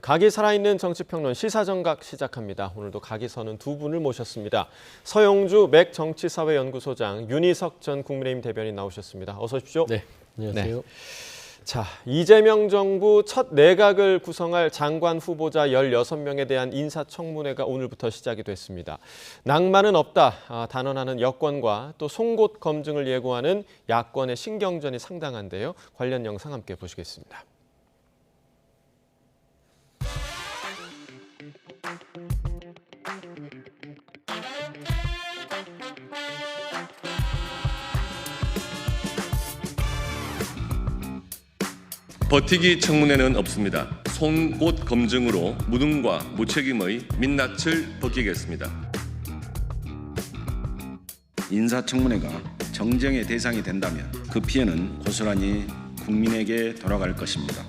각이 살아있는 정치평론 시사정각 시작합니다. 오늘도 각이 서는 두 분을 모셨습니다. 서영주 맥정치사회연구소장, 윤희석 전 국민의힘 대변인 나오셨습니다. 어서 오십시오. 네, 안녕하세요. 네. 자, 이재명 정부 첫 내각을 구성할 장관 후보자 16명에 대한 인사청문회가 오늘부터 시작이 됐습니다. 낭만은 없다 단언하는 여권과 또 송곳 검증을 예고하는 야권의 신경전이 상당한데요. 관련 영상 함께 보시겠습니다. 버티기 청문회는 없습니다. 송곳 검증으로 무능과 무책임의 민낯을 벗기겠습니다. 인사청문회가 정쟁의 대상이 된다면 그 피해는 고스란히 국민에게 돌아갈 것입니다.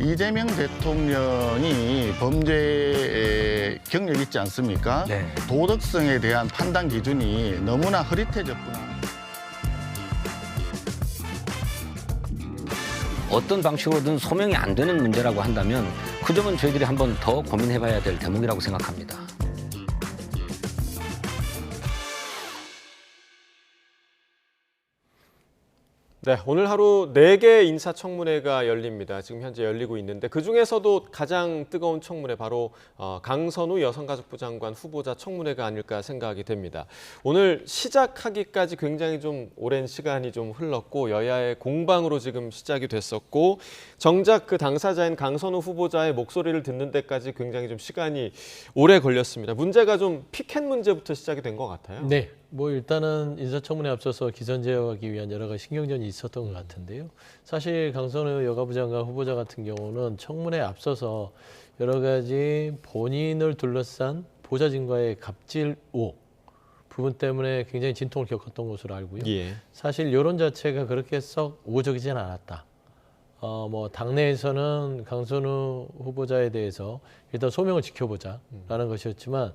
이재명 대통령이 범죄 경력이 있지 않습니까? 네. 도덕성에 대한 판단 기준이 너무나 흐릿해졌구나. 어떤 방식으로든 소명이 안 되는 문제라고 한다면 그 점은 저희들이 한번 더 고민해봐야 될 대목이라고 생각합니다. 네, 오늘 하루 4개 인사청문회가 열립니다. 지금 현재 열리고 있는데 그중에서도 가장 뜨거운 청문회 바로 강선우 여성가족부 장관 후보자 청문회가 아닐까 생각이 됩니다. 오늘 시작하기까지 굉장히 좀 오랜 시간이 좀 흘렀고 여야의 공방으로 지금 시작이 됐었고 정작 그 당사자인 강선우 후보자의 목소리를 듣는 데까지 굉장히 좀 시간이 오래 걸렸습니다. 문제가 좀 피켓 문제부터 시작이 된 것 같아요. 네, 뭐 일단은 인사청문회에 앞서서 기선 제어하기 위한 여러 가지 신경전이 있었던 것 같은데요. 사실 강선우 여가부 장관 후보자 같은 경우는 청문회에 앞서서 여러 가지 본인을 둘러싼 보좌진과의 갑질 의혹 부분 때문에 굉장히 진통을 겪었던 것으로 알고요. 예. 사실 여론 자체가 그렇게 썩 우호적이진 않았다. 뭐 당내에서는 강선우 후보자에 대해서 일단 소명을 지켜보자라는 것이었지만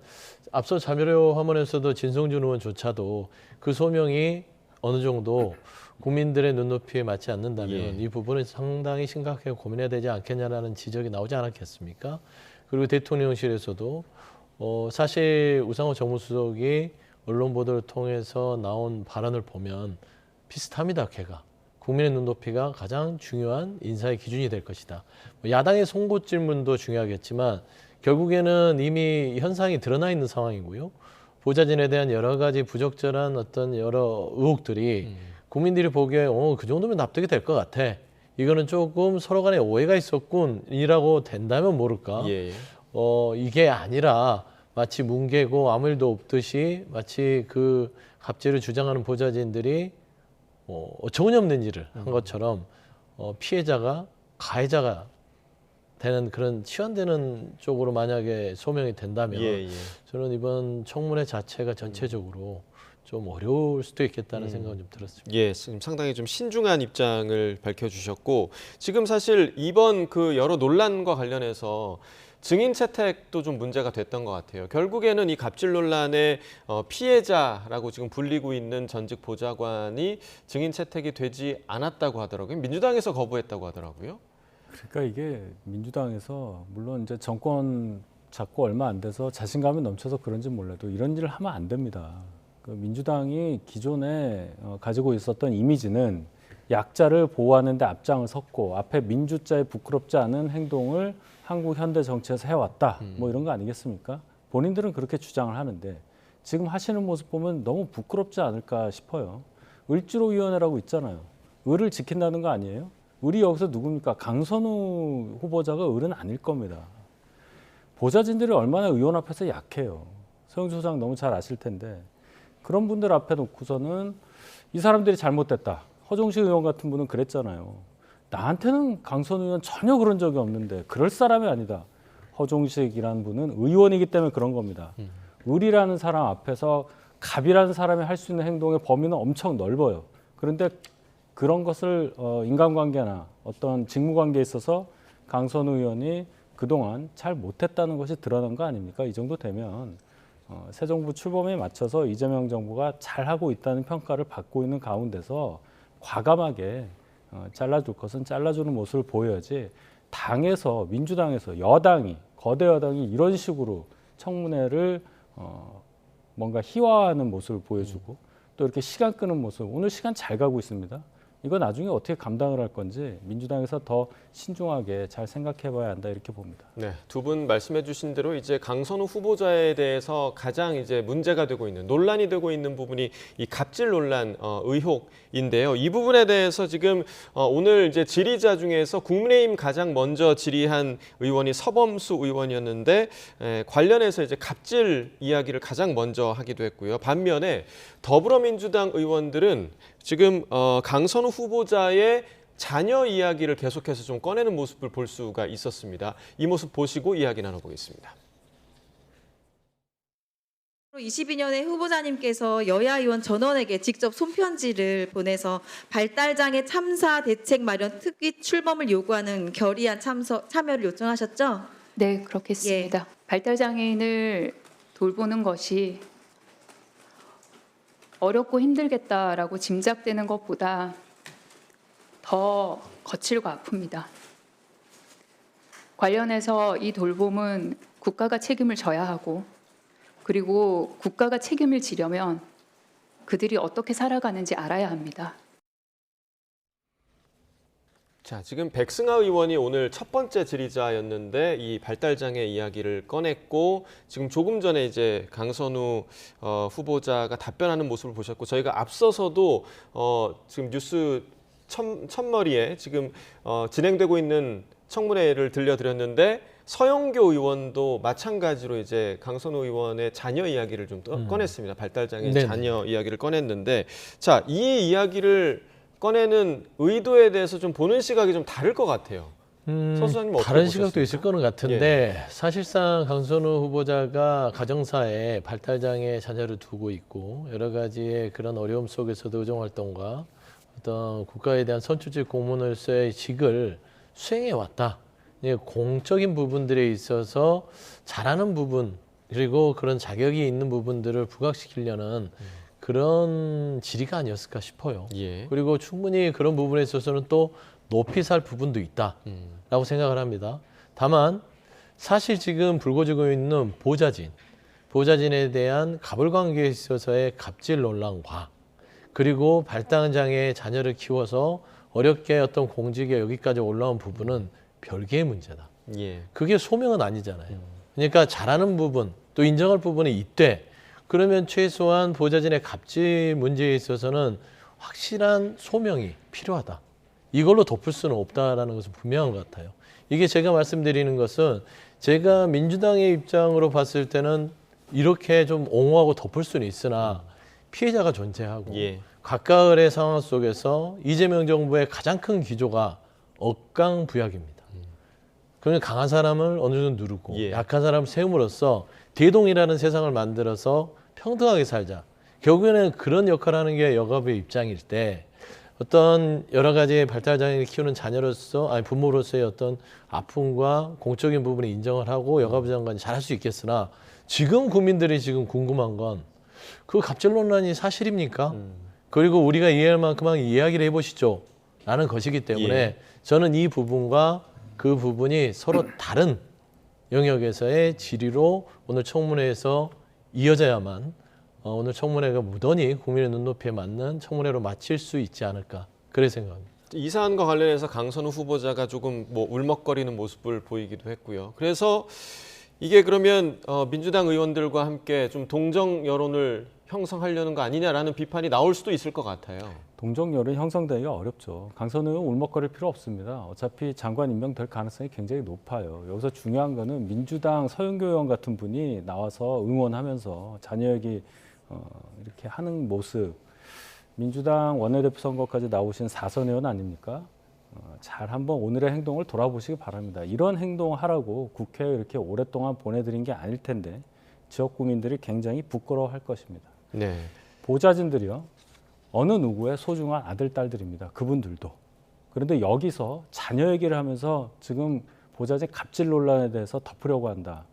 앞서 자료 화면에서도 진성준 의원조차도 그 소명이 어느 정도 국민들의 눈높이에 맞지 않는다면 이 부분은 상당히 심각하게 고민해야 되지 않겠냐라는 지적이 나오지 않았겠습니까? 그리고 대통령실에서도 사실 우상호 정무수석이 언론 보도를 통해서 나온 발언을 보면 비슷합니다. 걔가. 국민의 눈높이가 가장 중요한 인사의 기준이 될 것이다. 야당의 송곳 질문도 중요하겠지만 결국에는 이미 현상이 드러나 있는 상황이고요. 보좌진에 대한 여러 가지 부적절한 어떤 여러 의혹들이 국민들이 보기에 그 정도면 납득이 될 것 같아. 이거는 조금 서로 간에 오해가 있었군이라고 된다면 모를까. 이게 아니라 마치 뭉개고 아무 일도 없듯이 마치 그 갑질을 주장하는 보좌진들이 어처구니없는 일을 한 것처럼 피해자가 가해자가 되는 그런 치환되는 쪽으로 만약에 소명이 된다면 저는 이번 청문회 자체가 전체적으로 좀 어려울 수도 있겠다는 생각은 좀 들었습니다. 예, 지금 상당히 좀 신중한 입장을 밝혀주셨고 지금 사실 이번 그 여러 논란과 관련해서 증인 채택도 좀 문제가 됐던 것 같아요. 결국에는 이 갑질 논란의 피해자라고 지금 불리고 있는 전직 보좌관이 증인 채택이 되지 않았다고 하더라고요. 민주당에서 거부했다고 하더라고요. 그러니까 이게 민주당에서 물론 이제 정권 잡고 얼마 안 돼서 자신감이 넘쳐서 그런지 몰라도 이런 일을 하면 안 됩니다. 그 민주당이 기존에 가지고 있었던 이미지는 약자를 보호하는 데 앞장을 섰고 앞에 민주자에 부끄럽지 않은 행동을 한국 현대 정치에서 해왔다. 뭐 이런 거 아니겠습니까? 본인들은 그렇게 주장을 하는데 지금 하시는 모습 보면 너무 부끄럽지 않을까 싶어요. 을지로위원회라고 있잖아요. 을을 지킨다는 거 아니에요? 을이 여기서 누굽니까? 강선우 후보자가 을은 아닐 겁니다. 보좌진들이 얼마나 의원 앞에서 약해요. 서영주 소장 너무 잘 아실 텐데 그런 분들 앞에 놓고서는 이 사람들이 잘못됐다. 허종식 의원 같은 분은 그랬잖아요. 나한테는 강선우 의원 전혀 그런 적이 없는데 그럴 사람이 아니다. 허종식이라는 분은 의원이기 때문에 그런 겁니다. 을이라는 사람 앞에서 갑이라는 사람이 할 수 있는 행동의 범위는 엄청 넓어요. 그런데 그런 것을 인간관계나 어떤 직무관계에 있어서 강선우 의원이 그동안 잘 못했다는 것이 드러난 거 아닙니까? 이 정도 되면 새 정부 출범에 맞춰서 이재명 정부가 잘하고 있다는 평가를 받고 있는 가운데서 과감하게 잘라줄 것은 잘라주는 모습을 보여야지, 당에서, 민주당에서 여당이, 거대 여당이 이런 식으로 청문회를 뭔가 희화화하는 모습을 보여주고 또 이렇게 시간 끄는 모습, 오늘 시간 잘 가고 있습니다. 이거 나중에 어떻게 감당을 할 건지 민주당에서 더 신중하게 잘 생각해 봐야 한다, 이렇게 봅니다. 네, 두 분 말씀해 주신 대로 이제 강선우 후보자에 대해서 가장 이제 문제가 되고 있는, 논란이 되고 있는 부분이 이 갑질 논란 의혹인데요. 이 부분에 대해서 지금 오늘 이제 질의자 중에서 국민의힘 가장 먼저 질의한 의원이 서범수 의원이었는데 관련해서 이제 갑질 이야기를 가장 먼저 하기도 했고요. 반면에 더불어민주당 의원들은 지금 강선우 후보자의 자녀 이야기를 계속해서 좀 꺼내는 모습을 볼 수가 있었습니다. 이 모습 보시고 이야기 나눠보겠습니다. 22년에 후보자님께서 여야 의원 전원에게 직접 손편지를 보내서 발달장애 참사 대책 마련 특위 출범을 요구하는 결의안 참여를 요청하셨죠? 네, 그렇겠습니다. 발달장애인을 돌보는 것이 어렵고 힘들겠다라고 짐작되는 것보다 더 거칠고 아픕니다. 관련해서 이 돌봄은 국가가 책임을 져야 하고, 그리고 국가가 책임을 지려면 그들이 어떻게 살아가는지 알아야 합니다. 자, 지금 백승하 의원이 오늘 첫 번째 질의자였는데 이 발달장애 이야기를 꺼냈고, 지금 조금 전에 이제 강선우 후보자가 답변하는 모습을 보셨고, 저희가 앞서서도 지금 뉴스 첫머리에 지금 진행되고 있는 청문회를 들려드렸는데, 서영교 의원도 마찬가지로 이제 강선우 의원의 자녀 이야기를 좀 꺼냈습니다. 발달장애 네네. 자녀 이야기를 꺼냈는데, 자, 이 이야기를 꺼내는 의도에 대해서 좀 보는 시각이 좀 다를 것 같아요. 서 수장님 어떻게 다른 보셨습니까? 시각도 있을 거는 같은데 사실상 강선우 후보자가 가정사에 발달장애 자녀를 두고 있고 여러 가지의 그런 어려움 속에서도 의정활동과 어떤 국가에 대한 선출직 공무원으로서의 직을 수행해 왔다. 공적인 부분들에 있어서 잘하는 부분 그리고 그런 자격이 있는 부분들을 부각시키려는 그런 질의가 아니었을까 싶어요. 예. 그리고 충분히 그런 부분에 있어서는 또 높이 살 부분도 있다라고 생각을 합니다. 다만 사실 지금 불거지고 있는 보좌진에 대한 가불관계에 있어서의 갑질 논란과 그리고 발달장애 자녀를 키워서 어렵게 어떤 공직에 여기까지 올라온 부분은 별개의 문제다. 예. 그게 소명은 아니잖아요. 그러니까 잘하는 부분 또 인정할 부분이 있대. 그러면 최소한 보좌진의 갑질 문제에 있어서는 확실한 소명이 필요하다. 이걸로 덮을 수는 없다라는 것은 분명한 것 같아요. 이게 제가 말씀드리는 것은 제가 민주당의 입장으로 봤을 때는 이렇게 좀 옹호하고 덮을 수는 있으나 피해자가 존재하고 예. 각각의 상황 속에서 이재명 정부의 가장 큰 기조가 억강부약입니다. 그러면 강한 사람을 어느 정도 누르고 예. 약한 사람을 세움으로써 대동이라는 세상을 만들어서 평등하게 살자. 결국에는 그런 역할을 하는 게 여가부의 입장일 때 어떤 여러 가지 발달장애를 키우는 자녀로서 아니 부모로서의 어떤 아픔과 공적인 부분을 인정을 하고 여가부 장관이 잘할 수 있겠으나 지금 국민들이 지금 궁금한 건 그 갑질 논란이 사실입니까? 그리고 우리가 이해할 만큼만 이야기를 해보시죠. 라는 것이기 때문에 예. 저는 이 부분과 그 부분이 서로 다른 영역에서의 질의로 오늘 청문회에서 이어져야만 오늘 청문회가 무던히 국민의 눈높이에 맞는 청문회로 마칠 수 있지 않을까 그렇게 생각합니다. 이 사안과 관련해서 강선우 후보자가 조금 뭐 울먹거리는 모습을 보이기도 했고요. 그래서 이게 그러면 민주당 의원들과 함께 좀 동정 여론을 형성하려는 거 아니냐라는 비판이 나올 수도 있을 것 같아요. 동정 여론이 형성되기가 어렵죠. 강선우 의원 울먹거릴 필요 없습니다. 어차피 장관 임명될 가능성이 굉장히 높아요. 여기서 중요한 거는 민주당 서영교 의원 같은 분이 나와서 응원하면서 자녀 얘기 이렇게 하는 모습, 민주당 원내대표 선거까지 나오신 4선 의원 아닙니까? 잘 한번 오늘의 행동을 돌아보시기 바랍니다. 이런 행동을 하라고 국회에 이렇게 오랫동안 보내드린 게 아닐 텐데 지역 구민들이 굉장히 부끄러워할 것입니다. 네. 보좌진들이요. 어느 누구의 소중한 아들, 딸들입니다. 그분들도. 그런데 여기서 자녀 얘기를 하면서 지금 보좌진 갑질 논란에 대해서 덮으려고 한다.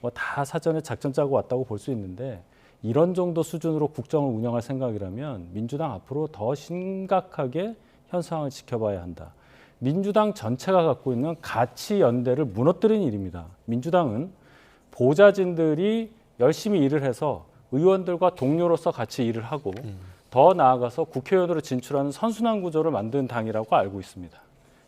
뭐 다 사전에 작전 짜고 왔다고 볼 수 있는데 이런 정도 수준으로 국정을 운영할 생각이라면 민주당 앞으로 더 심각하게 현 상황을 지켜봐야 한다. 민주당 전체가 갖고 있는 가치 연대를 무너뜨린 일입니다. 민주당은 보좌진들이 열심히 일을 해서 의원들과 동료로서 같이 일을 하고 더 나아가서 국회의원으로 진출하는 선순환 구조를 만든 당이라고 알고 있습니다.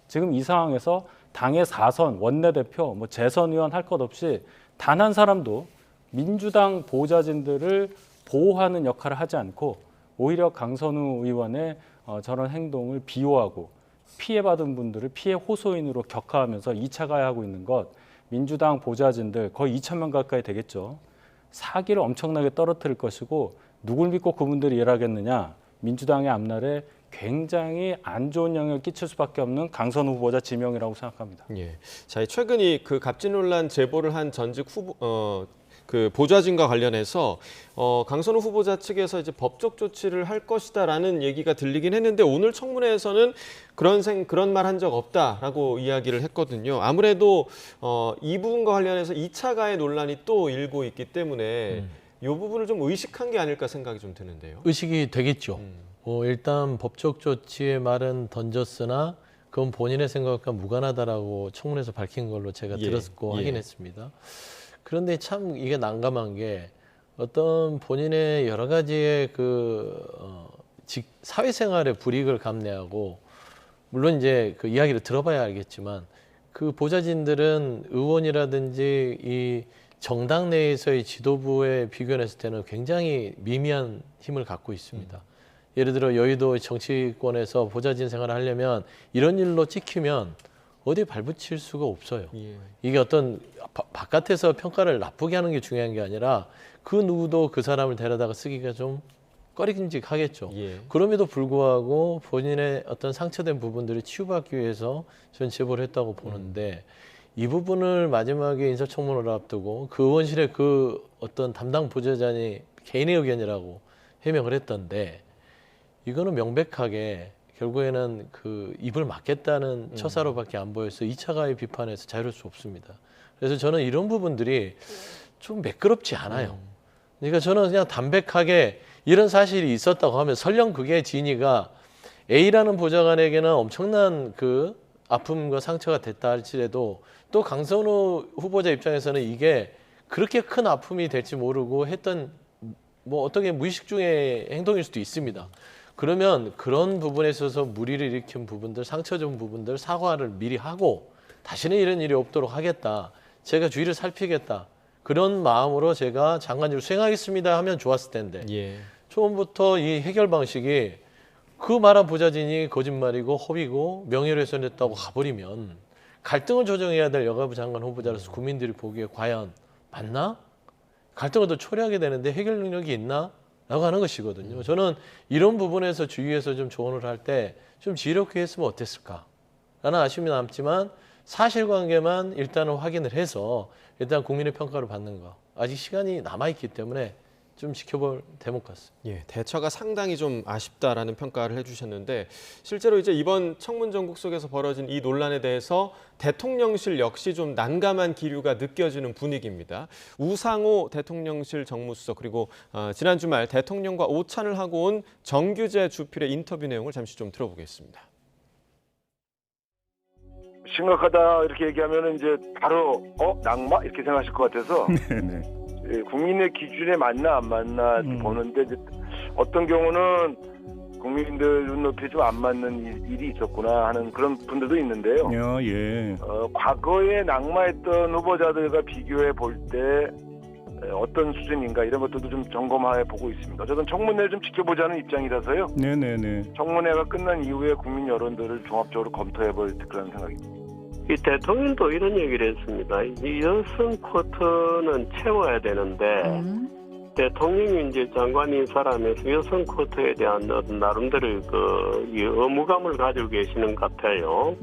지금 이 상황에서 당의 4선, 원내대표, 뭐 재선 의원 할 것 없이 단 한 사람도 민주당 보좌진들을 보호하는 역할을 하지 않고 오히려 강선우 의원의 저런 행동을 비호하고 피해받은 분들을 피해 호소인으로 격하하면서 2차 가해하고 있는 것, 민주당 보좌진들 거의 2,000명 가까이 되겠죠. 사기를 엄청나게 떨어뜨릴 것이고 누굴 믿고 그분들이 일하겠느냐. 민주당의 앞날에 굉장히 안 좋은 영향을 끼칠 수밖에 없는 강선우 후보자 지명이라고 생각합니다. 예. 자, 최근 그 갑질 논란 제보를 한 전직 그 보좌진과 관련해서 강선우 후보자 측에서 이제 법적 조치를 할 것이다라는 얘기가 들리긴 했는데 오늘 청문회에서는 그런 말 한 적 없다라고 이야기를 했거든요. 아무래도 이 부분과 관련해서 2차 가해 논란이 또 일고 있기 때문에 이 부분을 좀 의식한 게 아닐까 생각이 좀 드는데요. 의식이 되겠죠. 일단 법적 조치의 말은 던졌으나 그건 본인의 생각과 무관하다라고 청문회에서 밝힌 걸로 제가 들었고 확인했습니다. 그런데 참 이게 난감한 게 어떤 본인의 여러 가지의 사회생활의 불이익을 감내하고 물론 이제 그 이야기를 들어봐야 알겠지만 그 보좌진들은 의원이라든지 이 정당 내에서의 지도부에 비교했을 때는 굉장히 미미한 힘을 갖고 있습니다. 예를 들어 여의도 정치권에서 보좌진 생활을 하려면 이런 일로 찍히면 어디에 발붙일 수가 없어요. 이게 어떤 바깥에서 평가를 나쁘게 하는 게 중요한 게 아니라 그 누구도 그 사람을 데려다가 쓰기가 좀 꺼리낌직하겠죠. 그럼에도 불구하고 본인의 어떤 상처된 부분들을 치유받기 위해서 저는 제보를 했다고 보는데 이 부분을 마지막에 인사청문회를 앞두고 그 의원실의 그 어떤 담당 보좌관이 개인의 의견이라고 해명을 했던데 이거는 명백하게 결국에는 그 입을 막겠다는 처사로밖에 안 보여서 2차 가해 비판에서 자유로울 수 없습니다. 그래서 저는 이런 부분들이 좀 매끄럽지 않아요. 그러니까 저는 그냥 담백하게 이런 사실이 있었다고 하면 설령 그게 진위가 A라는 보좌관에게는 엄청난 그 아픔과 상처가 됐다 할지라도 또 강선우 후보자 입장에서는 이게 그렇게 큰 아픔이 될지 모르고 했던 뭐 어떻게 무의식 중의 행동일 수도 있습니다. 그러면 그런 부분에 있어서 무리를 일으킨 부분들, 상처 준 부분들 사과를 미리 하고 다시는 이런 일이 없도록 하겠다. 제가 주의를 살피겠다. 그런 마음으로 제가 장관직을 수행하겠습니다 하면 좋았을 텐데 처음부터 이 해결 방식이 그 말한 보좌진이 거짓말이고 허위고 명예훼손했다고 가버리면 갈등을 조정해야 될 여가부 장관 후보자로서 국민들이 보기에 과연 맞나? 갈등을 더 초래하게 되는데 해결 능력이 있나? 라고 하는 것이거든요. 저는 이런 부분에서 주위에서 좀 조언을 할 때 좀 지혜롭게 했으면 어땠을까? 라는 아쉬움이 남지만 사실관계만 일단은 확인을 해서 일단 국민의 평가를 받는 거. 아직 시간이 남아있기 때문에 좀 지켜볼 대목 같습니다. 대처가 상당히 좀 아쉽다라는 평가를 해주셨는데 실제로 이제 이번 청문 전국 속에서 벌어진 이 논란에 대해서 대통령실 역시 좀 난감한 기류가 느껴지는 분위기입니다. 우상호 대통령실 정무수석 그리고 지난 주말 대통령과 오찬을 하고 온 정규재 주필의 인터뷰 내용을 잠시 좀 들어보겠습니다. 심각하다 이렇게 얘기하면 이제 바로 낙마 이렇게 생각하실 것 같아서 국민의 기준에 맞나 안 맞나 보는데 이제 어떤 경우는 국민들 눈높이에 좀 안 맞는 일이 있었구나 하는 그런 분들도 있는데요. 과거에 낙마했던 후보자들과 비교해 볼 때 어떤 수준인가 이런 것들도 좀 점검해 보고 있습니다. 어쨌든 청문회를 좀 지켜보자는 입장이라서요. 청문회가 끝난 이후에 국민 여론들을 종합적으로 검토해 볼 그런 생각입니다. 이 대통령도 이런 얘기를 했습니다. 이 여성 쿼터는 채워야 되는데 대통령이 이제 장관인 사람에서 여성 쿼터에 대한 나름대로 이 의무감을 가지고 계시는 것 같아요.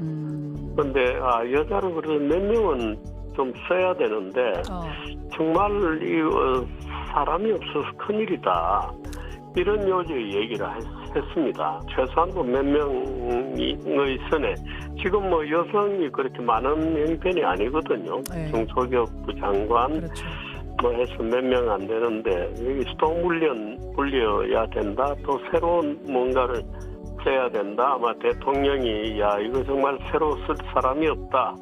그런데 여자로 그래도 몇 명은 좀 써야 되는데 정말 이 사람이 없어서 큰일이다. 이런 요지의 얘기를 했습니다. 최소한도 몇 명의 선에 지금 뭐 여성이 그렇게 많은 형편이 아니거든요. 네. 중소기업부 장관 그렇죠. 뭐 해서 몇 명 안 되는데 여기 수동훈련 불려야 된다. 또 새로운 뭔가를 써야 된다. 아마 대통령이 야 이거 정말 새로 쓸 사람이 없다.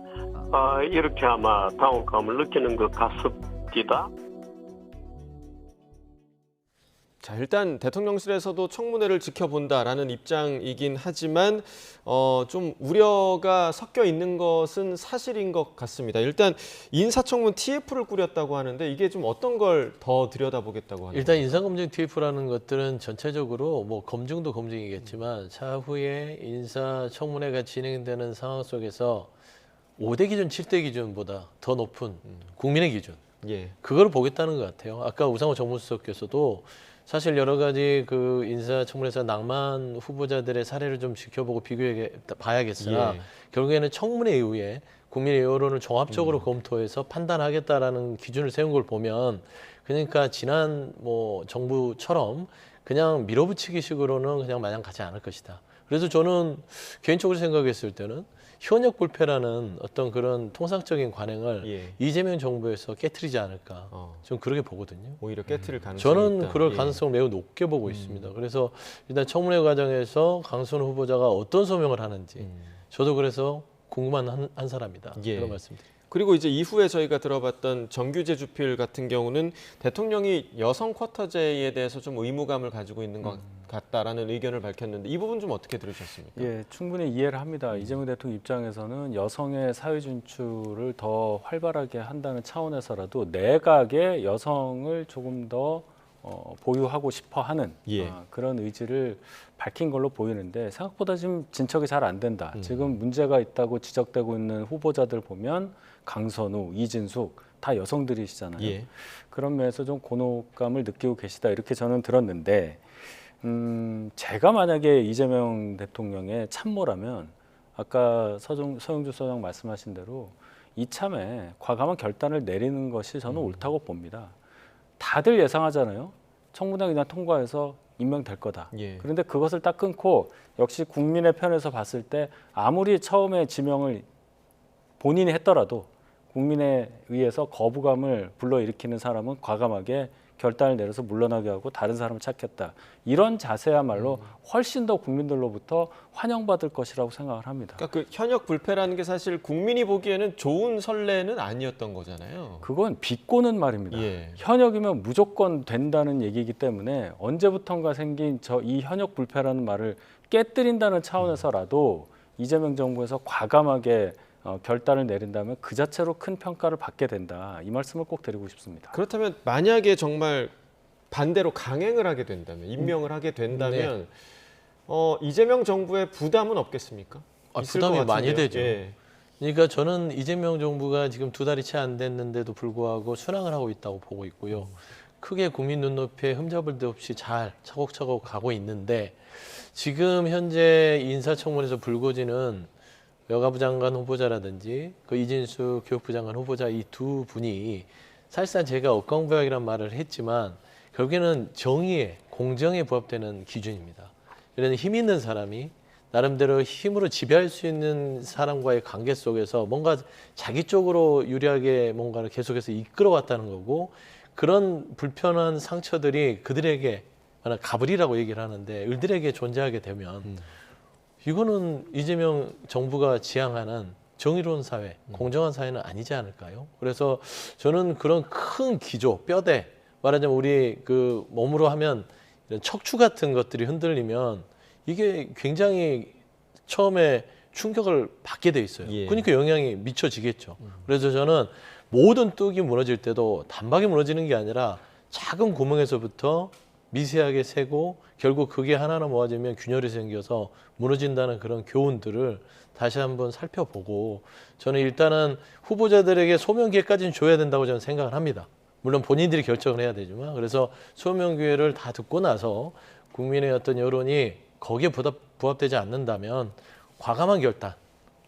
이렇게 아마 당혹감을 느끼는 것 같습니다. 자, 일단 대통령실에서도 청문회를 지켜본다라는 입장이긴 하지만 좀 우려가 섞여 있는 것은 사실인 것 같습니다. 일단 인사청문 TF를 꾸렸다고 하는데 이게 좀 어떤 걸 더 들여다보겠다고 하는 일단 인사검증 TF라는 것들은 전체적으로 뭐 검증도 검증이겠지만 차후에 인사청문회가 진행되는 상황 속에서 5대 기준, 7대 기준보다 더 높은 국민의 기준, 예. 그걸 보겠다는 것 같아요. 아까 우상호 정무수석께서도 사실 여러 가지 그 인사청문회에서 낭만 후보자들의 사례를 좀 지켜보고 비교해 봐야겠으나 예. 결국에는 청문회 이후에 국민의 여론을 종합적으로 검토해서 판단하겠다라는 기준을 세운 걸 보면 그러니까 지난 뭐 정부처럼 그냥 밀어붙이기식으로는 그냥 마냥 가지 않을 것이다. 그래서 저는 개인적으로 생각했을 때는 현역 불패라는 어떤 그런 통상적인 관행을 예. 이재명 정부에서 깨트리지 않을까. 좀 그렇게 보거든요. 오히려 깨트릴 가능성이 저는 있다. 그럴 예. 가능성을 매우 높게 보고 있습니다. 그래서 일단 청문회 과정에서 강순호 후보자가 어떤 소명을 하는지 저도 그래서 궁금한 한 사람이다. 예. 그런 말씀드립니다. 그리고 이제 이후에 저희가 들어봤던 정규제 주필 같은 경우는 대통령이 여성 쿼터제에 대해서 좀 의무감을 가지고 있는 것 같다라는 의견을 밝혔는데 이 부분 좀 어떻게 들으셨습니까? 예, 충분히 이해를 합니다. 이재명 대통령 입장에서는 여성의 사회 진출을 더 활발하게 한다는 차원에서라도 내각에 여성을 조금 더 보유하고 싶어 하는 예. 그런 의지를 밝힌 걸로 보이는데 생각보다 지금 진척이 잘 안 된다. 지금 문제가 있다고 지적되고 있는 후보자들 보면 강선우, 이진숙 다 여성들이시잖아요. 예. 그런 면에서 좀 곤혹감을 느끼고 계시다 이렇게 저는 들었는데 제가 만약에 이재명 대통령의 참모라면 아까 서영주 소장 말씀하신 대로 이참에 과감한 결단을 내리는 것이 저는 옳다고 봅니다. 다들 예상하잖아요. 청문회 그냥 통과해서 임명될 거다. 예. 그런데 그것을 딱 끊고 역시 국민의 편에서 봤을 때 아무리 처음에 지명을 본인이 했더라도 국민에 의해서 거부감을 불러일으키는 사람은 과감하게 결단을 내려서 물러나게 하고 다른 사람을 찾겠다. 이런 자세야말로 훨씬 더 국민들로부터 환영받을 것이라고 생각을 합니다. 그러니까 그 현역 불패라는 게 사실 국민이 보기에는 좋은 선례는 아니었던 거잖아요. 그건 비꼬는 말입니다. 예. 현역이면 무조건 된다는 얘기이기 때문에 언제부턴가 생긴 이 현역 불패라는 말을 깨뜨린다는 차원에서라도 이재명 정부에서 과감하게 결단을 내린다면 그 자체로 큰 평가를 받게 된다. 이 말씀을 꼭 드리고 싶습니다. 그렇다면 만약에 정말 반대로 강행을 하게 된다면, 임명을 하게 된다면 이재명 정부의 부담은 없겠습니까? 있을 부담이 것 많이 같은데요. 되죠. 예. 그러니까 저는 이재명 정부가 지금 2달이 채 안 됐는데도 불구하고 순항을 하고 있다고 보고 있고요. 크게 국민 눈높이에 흠잡을 데 없이 잘 차곡차곡 가고 있는데 지금 현재 인사청문회에서 불거지는 여가부 장관 후보자라든지 그 이진수 교육부 장관 후보자 이 두 분이 사실상 제가 억강부약이라는 말을 했지만 결국에는 정의에 공정에 부합되는 기준입니다. 이런 힘 있는 사람이 나름대로 힘으로 지배할 수 있는 사람과의 관계 속에서 뭔가 자기 쪽으로 유리하게 뭔가를 계속해서 이끌어왔다는 거고 그런 불편한 상처들이 그들에게 가불이라고 얘기를 하는데 을들에게 존재하게 되면 이거는 이재명 정부가 지향하는 정의로운 사회, 공정한 사회는 아니지 않을까요? 그래서 저는 그런 큰 기조, 뼈대, 말하자면 우리 그 몸으로 하면 이런 척추 같은 것들이 흔들리면 이게 굉장히 처음에 충격을 받게 돼 있어요. 예. 그러니까 영향이 미쳐지겠죠. 그래서 저는 모든 뚝이 무너질 때도 단박에 무너지는 게 아니라 작은 구멍에서부터 미세하게 새고 결국 그게 하나하나 모아지면 균열이 생겨서 무너진다는 그런 교훈들을 다시 한번 살펴보고 저는 일단은 후보자들에게 소명 기회까지는 줘야 된다고 저는 생각을 합니다. 물론 본인들이 결정을 해야 되지만 그래서 소명 기회를 다 듣고 나서 국민의 어떤 여론이 거기에 부합되지 않는다면 과감한 결단,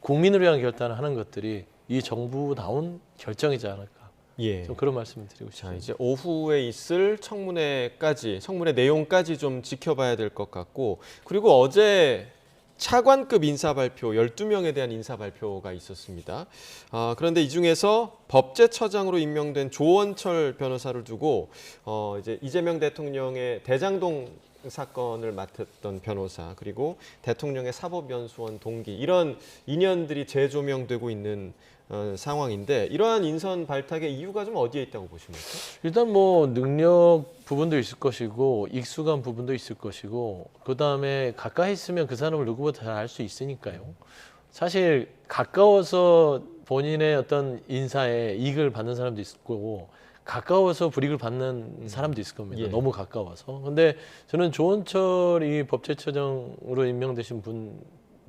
국민을 위한 결단을 하는 것들이 이 정부다운 결정이지 않을까 예. 좀 그런 말씀을 드리고 자, 싶습니다. 이제 오후에 있을 청문회 내용까지 좀 지켜봐야 될 것 같고, 그리고 어제 차관급 인사 발표 12명에 대한 인사 발표가 있었습니다. 그런데 이 중에서 법제처장으로 임명된 조원철 변호사를 두고 이제 이재명 대통령의 대장동 사건을 맡았던 변호사, 그리고 대통령의 사법연수원 동기, 이런 인연들이 재조명되고 있는 상황인데, 이러한 인선 발탁의 이유가 좀 어디에 있다고 보십니까? 일단 뭐 능력 부분도 있을 것이고 익숙한 부분도 있을 것이고, 그다음에 가까이 있으면 그 사람을 누구보다 잘 알 수 있으니까요. 사실 가까워서 본인의 어떤 인사에 이익을 받는 사람도 있을 거고, 가까워서 불이익을 받는 사람도 있을 겁니다. 예. 너무 가까워서. 근데 저는 조원철이 법제처장으로 임명되신 분,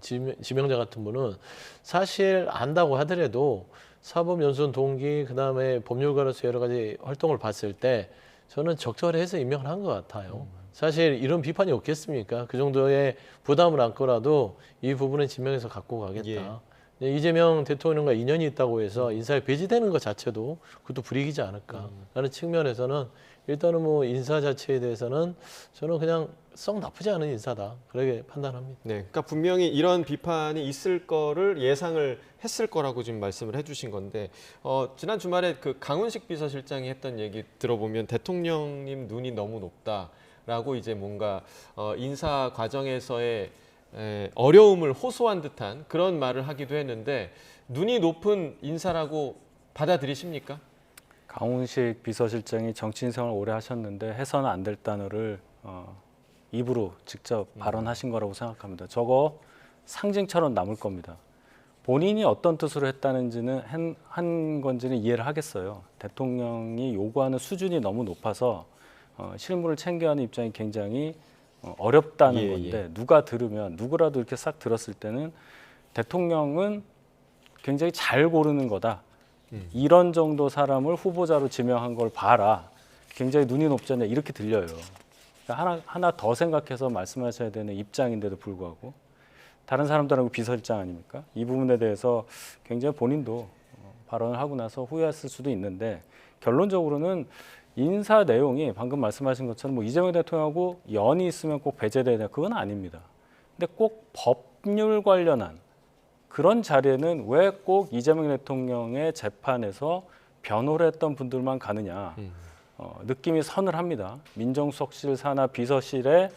지명자 같은 분은 사실 안다고 하더라도 사법연수원 동기, 그다음에 법률가로서 여러 가지 활동을 봤을 때 저는 적절해서 임명을 한 것 같아요. 사실 이런 비판이 없겠습니까? 그 정도의 부담을 안고라도 이 부분은 지명해서 갖고 가겠다. 이재명 대통령과 인연이 있다고 해서 인사에 배제되는 것 자체도 그것도 불이익이지 않을까라는 측면에서는 일단은 뭐 인사 자체에 대해서는 저는 그냥 썩 나쁘지 않은 인사다, 그렇게 판단합니다. 네, 그러니까 분명히 이런 비판이 있을 거를 예상을 했을 거라고 지금 말씀을 해주신 건데, 지난 주말에 그 강훈식 비서실장이 했던 얘기 들어보면 대통령님 눈이 너무 높다라고 이제 뭔가 인사 과정에서의 어려움을 호소한 듯한 그런 말을 하기도 했는데, 눈이 높은 인사라고 받아들이십니까? 강훈식 비서실장이 정치인 생활을 오래 하셨는데 해서는 안 될 단어를 입으로 직접 발언하신 거라고 생각합니다. 저거 상징처럼 남을 겁니다. 본인이 어떤 뜻으로 했다는지는 한 건지는 이해를 하겠어요. 대통령이 요구하는 수준이 너무 높아서 실무를 챙겨야 하는 입장이 굉장히 어렵다는 건데, 누가 들으면, 누구라도 이렇게 싹 들었을 때는 대통령은 굉장히 잘 고르는 거다. 이런 정도 사람을 후보자로 지명한 걸 봐라. 굉장히 눈이 높지 않냐, 이렇게 들려요. 하나 더 생각해서 말씀하셔야 되는 입장인데도 불구하고 다른 사람들하고 비서실장 아닙니까? 이 부분에 대해서 굉장히 본인도 발언을 하고 나서 후회했을 수도 있는데, 결론적으로는 인사 내용이 방금 말씀하신 것처럼 뭐 이재명 대통령하고 연이 있으면 꼭 배제되냐, 그건 아닙니다. 근데 꼭 법률 관련한 그런 자리에는 왜 꼭 이재명 대통령의 재판에서 변호를 했던 분들만 가느냐, 느낌이 서늘합니다. 민정수석실 산하 비서실에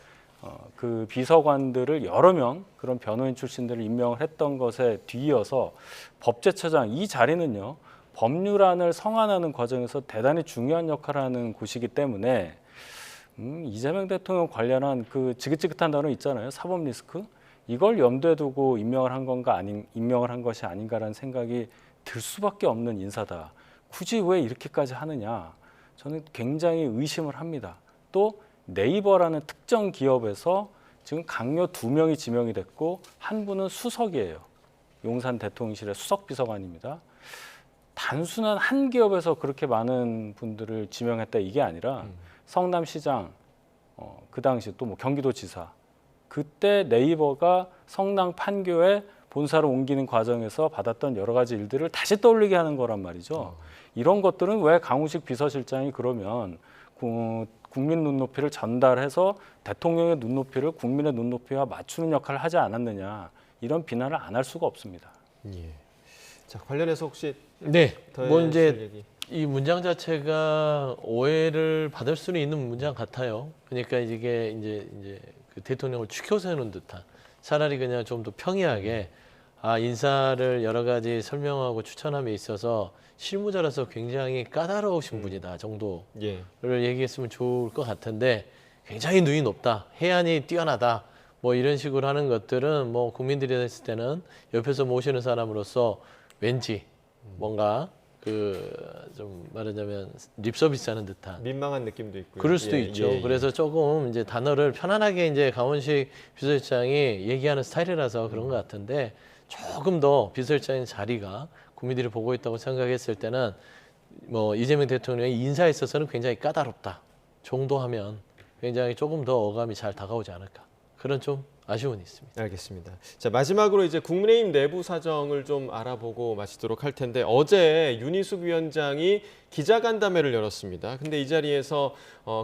그 비서관들을 여러 명, 그런 변호인 출신들을 임명을 했던 것에 뒤이어서 법제처장, 이 자리는요, 법률안을 성안하는 과정에서 대단히 중요한 역할을 하는 곳이기 때문에 이재명 대통령 관련한 그 지긋지긋한 단어 있잖아요. 사법 리스크. 이걸 염두에 두고 임명을 한 것이 아닌가라는 생각이 들 수밖에 없는 인사다. 굳이 왜 이렇게까지 하느냐? 저는 굉장히 의심을 합니다. 또 네이버라는 특정 기업에서 지금 강요 2명이 지명이 됐고 한 분은 수석이에요. 용산 대통령실의 수석 비서관입니다. 단순한 한 기업에서 그렇게 많은 분들을 지명했다, 이게 아니라 성남시장, 그 당시 또 뭐 경기도지사, 그때 네이버가 성남 판교에 본사를 옮기는 과정에서 받았던 여러 가지 일들을 다시 떠올리게 하는 거란 말이죠. 이런 것들은 왜 강훈식 비서실장이 그러면 국민 눈높이를 전달해서 대통령의 눈높이를 국민의 눈높이와 맞추는 역할을 하지 않았느냐, 이런 비난을 안 할 수가 없습니다. 예. 자, 관련해서 혹시 뭐 이제 이 문장 자체가 오해를 받을 수는 있는 문장 같아요. 그러니까 이게 이제 그 대통령을 추켜 세우는 듯한, 차라리 그냥 좀 더 평이하게 인사를 여러 가지 설명하고 추천함에 있어서 실무자라서 굉장히 까다로우신 분이다 정도를 얘기했으면 좋을 것 같은데, 굉장히 눈이 높다, 해안이 뛰어나다, 뭐 이런 식으로 하는 것들은 뭐 국민들이 했을 때는 옆에서 모시는 사람으로서 왠지 뭔가 좀 말하자면 립 서비스하는 듯한 민망한 느낌도 있고요. 그럴 수도 있죠. 그래서 조금 이제 단어를 편안하게 이제 강훈식 비서실장이 얘기하는 스타일이라서 그런 것 같은데, 조금 더 비서실장의 자리가 국민들이 보고 있다고 생각했을 때는 뭐 이재명 대통령의 인사에 있어서는 굉장히 까다롭다 정도 하면 굉장히 조금 더 어감이 잘 다가오지 않을까, 그런 좀 아쉬움이 있습니다. 알겠습니다. 자, 마지막으로 이제 국민의힘 내부 사정을 좀 알아보고 마치도록 할 텐데 어제 윤희숙 위원장이 기자간담회를 열었습니다. 근데 이 자리에서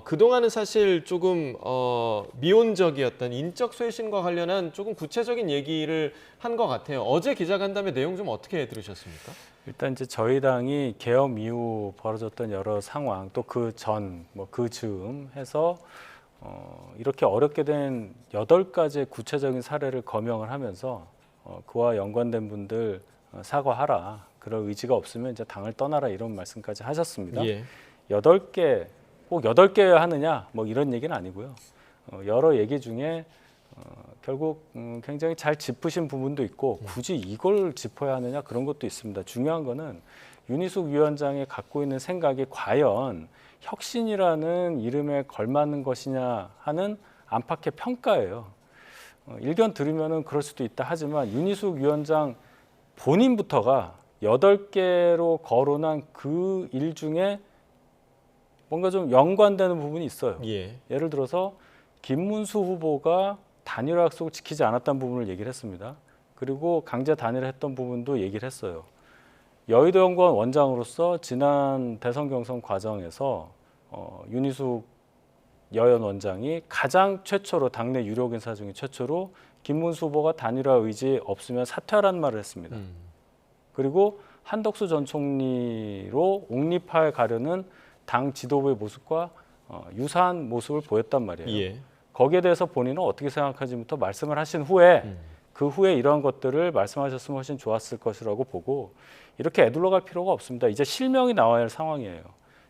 그동안은 사실 조금 미온적이었던 인적 쇄신과 관련한 조금 구체적인 얘기를 한 것 같아요. 어제 기자간담회 내용 좀 어떻게 들으셨습니까? 일단 이제 저희 당이 계엄 이후 벌어졌던 여러 상황 또 그 전, 뭐 그 즈음 해서 이렇게 어렵게 된 8가지의 구체적인 사례를 거명을 하면서 그와 연관된 분들 사과하라. 그럴 의지가 없으면 이제 당을 떠나라 이런 말씀까지 하셨습니다. 예. 8개, 꼭 8개 하느냐 뭐 이런 얘기는 아니고요. 여러 얘기 중에 결국 굉장히 잘 짚으신 부분도 있고 굳이 이걸 짚어야 하느냐 그런 것도 있습니다. 중요한 거는 윤희숙 위원장이 갖고 있는 생각이 과연 혁신이라는 이름에 걸맞는 것이냐 하는 안팎의 평가예요. 일견 들으면은 그럴 수도 있다 하지만 윤희숙 위원장 본인부터가 8개로 거론한 그 일 중에 뭔가 좀 연관되는 부분이 있어요. 예. 예를 들어서 김문수 후보가 단일화 약속을 지키지 않았다는 부분을 얘기를 했습니다. 그리고 강제 단일화 했던 부분도 얘기를 했어요. 여의도연구원 원장으로서 지난 대선 경선 과정에서 윤희숙 여연 원장이 가장 최초로 당내 유력 인사 중에 최초로 김문수 후보가 단일화 의지 없으면 사퇴하라는 말을 했습니다. 그리고 한덕수 전 총리로 옹립하에 가려는 당 지도부의 모습과 유사한 모습을 보였단 말이에요. 예. 거기에 대해서 본인은 어떻게 생각하지부터 말씀을 하신 후에 그 후에 이러한 것들을 말씀하셨으면 훨씬 좋았을 것이라고 보고 이렇게 애둘러 갈 필요가 없습니다. 이제 실명이 나와야 할 상황이에요.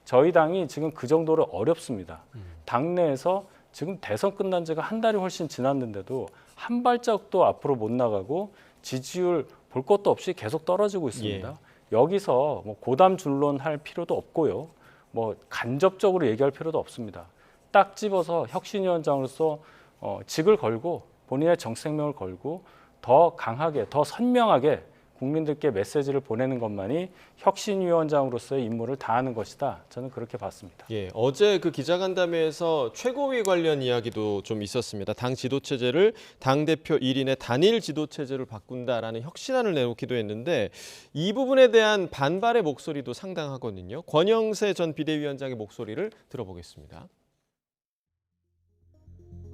저희 당이 지금 그 정도로 어렵습니다. 당내에서 지금 대선 끝난 지가 한 달이 훨씬 지났는데도 한 발짝도 앞으로 못 나가고 지지율 볼 것도 없이 계속 떨어지고 있습니다. 예. 여기서 뭐 고담준론할 필요도 없고요. 뭐 간접적으로 얘기할 필요도 없습니다. 딱 집어서 혁신위원장으로서 직을 걸고 본인의 정생명을 걸고 더 강하게, 더 선명하게 국민들께 메시지를 보내는 것만이 혁신위원장으로서의 임무를 다하는 것이다. 저는 그렇게 봤습니다. 예, 어제 그 기자간담회에서 최고위 관련 이야기도 좀 있었습니다. 당 지도체제를 당대표 1인의 단일 지도체제로 바꾼다라는 혁신안을 내놓기도 했는데 이 부분에 대한 반발의 목소리도 상당하거든요. 권영세 전 비대위원장의 목소리를 들어보겠습니다.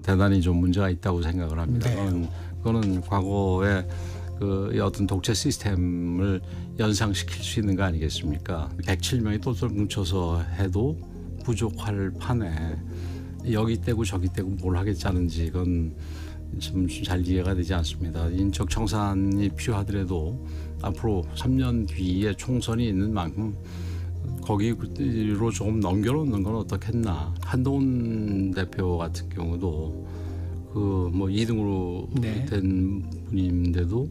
대단히 좀 문제가 있다고 생각을 합니다. 그거는 과거에 그 어떤 독재 시스템을 연상시킬 수 있는 거 아니겠습니까? 107명이 똘똘 뭉쳐서 해도 부족할 판에 여기 떼고 저기 떼고 뭘 하겠다는지 이건 좀 잘 이해가 되지 않습니다. 인적 청산이 필요하더라도 앞으로 3년 뒤에 총선이 있는 만큼 거기로 조금 넘겨놓는 건 어떻겠나. 한동훈 대표 같은 경우도 그 뭐 2등으로 된 분인데도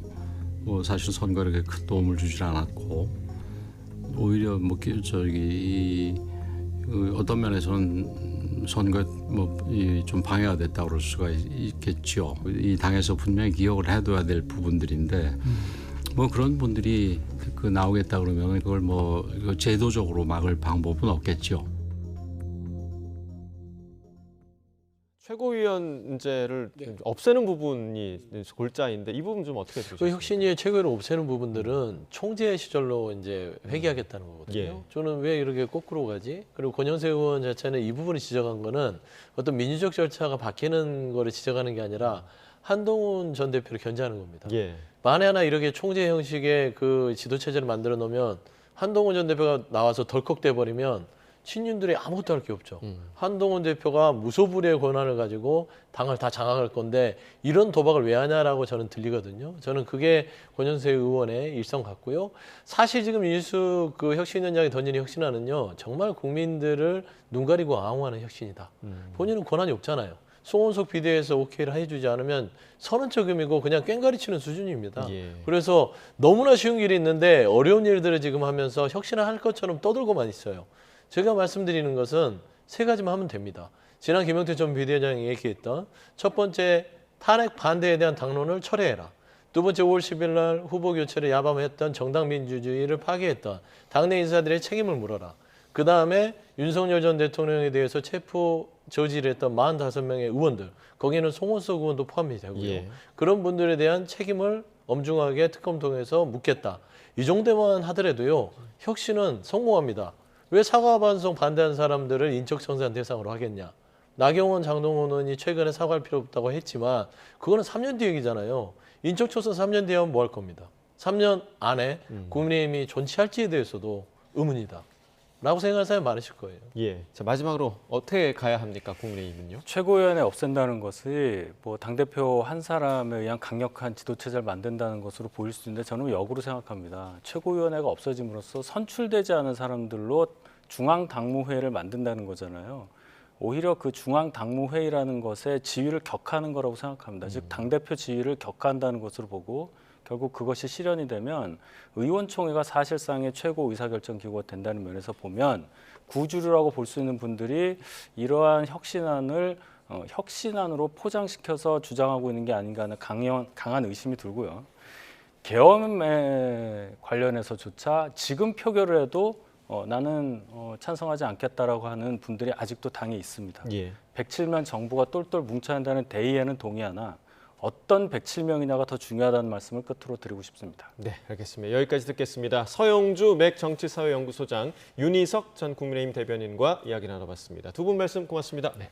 뭐 사실 선거에 큰 도움을 주질 않았고 오히려 뭐 어떤 면에서는 선거에 뭐 좀 방해가 됐다고 그럴 수가 있겠죠. 이 당에서 분명히 기억을 해둬야 될 부분들인데 뭐 그런 분들이 그 나오겠다 그러면 그걸 뭐 제도적으로 막을 방법은 없겠죠. 최고위원제를 없애는 부분이 골자인데 이 부분 좀 어떻게 그 들으셨습니까? 혁신위의 최고위를 없애는 부분들은 총재 시절로 이제 회귀하겠다는 거거든요. 예. 저는 왜 이렇게 거꾸로 가지? 그리고 권영세 의원 자체는 이 부분을 지적한 거는 어떤 민주적 절차가 바뀌는 거를 지적하는 게 아니라 한동훈 전 대표를 견제하는 겁니다. 예. 만에 하나 이렇게 총재 형식의 그 지도체제를 만들어 놓으면 한동훈 전 대표가 나와서 덜컥돼 버리면 친윤들이 아무것도 할 게 없죠. 한동훈 대표가 무소불위의 권한을 가지고 당을 다 장악할 건데 이런 도박을 왜 하냐라고 저는 들리거든요. 저는 그게 권영세 의원의 일성 같고요. 사실 지금 윤희숙 그 혁신위원장이 던지는 혁신안은요. 정말 국민들을 눈 가리고 아웅하는 혁신이다. 본인은 권한이 없잖아요. 송원석 비대위에서 오케이를 해주지 않으면 선언적임이고 그냥 꽹가리 치는 수준입니다. 예. 그래서 너무나 쉬운 길이 있는데 어려운 일들을 지금 하면서 혁신을 할 것처럼 떠들고만 있어요. 제가 말씀드리는 것은 세 가지만 하면 됩니다. 지난 김영태 전 비대위원장이 얘기했던 첫 번째 탄핵 반대에 대한 당론을 철회해라. 두 번째 5월 10일 날 후보 교체를 야밤했던 정당 민주주의를 파괴했던 당내 인사들의 책임을 물어라. 그 다음에 윤석열 전 대통령에 대해서 체포 저지를 했던 45명의 의원들, 거기에는 송원석 의원도 포함이 되고요. 예. 그런 분들에 대한 책임을 엄중하게 특검 통해서 묻겠다. 이 정도만 하더라도요. 혁신은 성공합니다. 왜 사과 반송 반대한 사람들을 인적청산 대상으로 하겠냐. 나경원, 장동원 의원이 최근에 사과할 필요 없다고 했지만 그거는 3년 뒤 얘기잖아요. 인적청산 3년 뒤에 하면 뭐 할 겁니다. 3년 안에 국민의힘이 존치할지에 대해서도 의문이다. 라고 생각하는 사람이 많으실 거예요. 예. 자, 마지막으로 어떻게 가야 합니까? 국민의힘은요? 최고위원회 없앤다는 것이 뭐 당대표 한 사람에 의한 강력한 지도체제를 만든다는 것으로 보일 수 있는데 저는 역으로 생각합니다. 최고위원회가 없어짐으로써 선출되지 않은 사람들로 중앙당무회의를 만든다는 거잖아요. 오히려 그 중앙당무회의라는 것에 지위를 격하는 거라고 생각합니다. 즉 당대표 지위를 격한다는 것으로 보고 결국 그것이 실현이 되면 의원총회가 사실상의 최고 의사결정 기구가 된다는 면에서 보면 구주류라고 볼 수 있는 분들이 이러한 혁신안을 혁신안으로 포장시켜서 주장하고 있는 게 아닌가 하는 강한 의심이 들고요. 계엄에 관련해서조차 지금 표결을 해도 나는 찬성하지 않겠다라고 하는 분들이 아직도 당에 있습니다. 예. 107명 정부가 똘똘 뭉쳐야 한다는 대의에는 동의하나 어떤 107명이냐가 더 중요하다는 말씀을 끝으로 드리고 싶습니다. 네, 알겠습니다. 여기까지 듣겠습니다. 서영주 맥정치사회연구소장, 윤희석 전 국민의힘 대변인과 이야기 나눠봤습니다. 두 분 말씀 고맙습니다. 네.